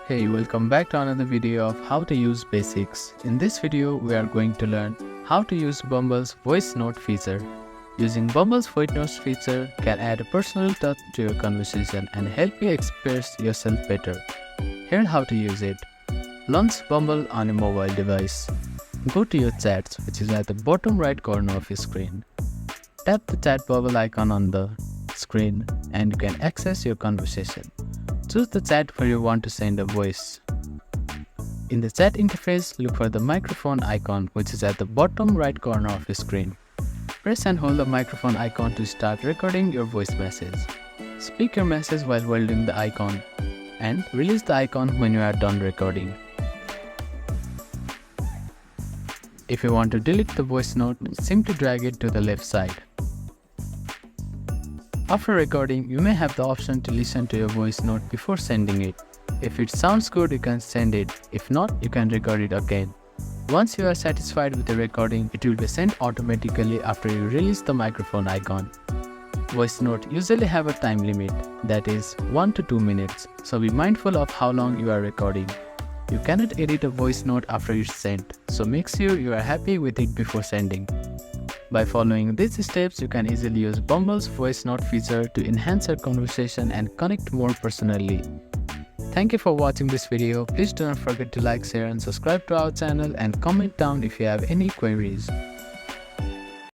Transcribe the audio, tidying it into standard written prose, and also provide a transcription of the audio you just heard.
Hey, welcome back to another video of how to use basics. In this video, we are going to learn how to use Bumble's voice note feature. Using Bumble's voice notes feature can add a personal touch to your conversation and help you express yourself better. Here's how to use it. Launch Bumble on a mobile device. Go to your chats, which is at the bottom right corner of your screen. Tap the chat bubble icon on the screen and you can access your conversation. Choose the chat where you want to send a voice. In the chat interface, look for the microphone icon, which is at the bottom right corner of your screen. Press and hold the microphone icon to start recording your voice message. Speak your message while holding the icon and release the icon when you are done recording. If you want to delete the voice note, simply drag it to the left side. After recording, you may have the option to listen to your voice note before sending it. If it sounds good, you can send it. If not, you can record it again. Once you are satisfied with the recording, it will be sent automatically after you release the microphone icon. Voice note usually have a time limit, that is 1 to 2 minutes, so be mindful of how long you are recording. You cannot edit a voice note after it's sent, so make sure you are happy with it before sending. By following these steps, you can easily use Bumble's voice note feature to enhance your conversation and connect more personally. Thank you for watching this video. Please do not forget to like, share and subscribe to our channel and comment down if you have any queries.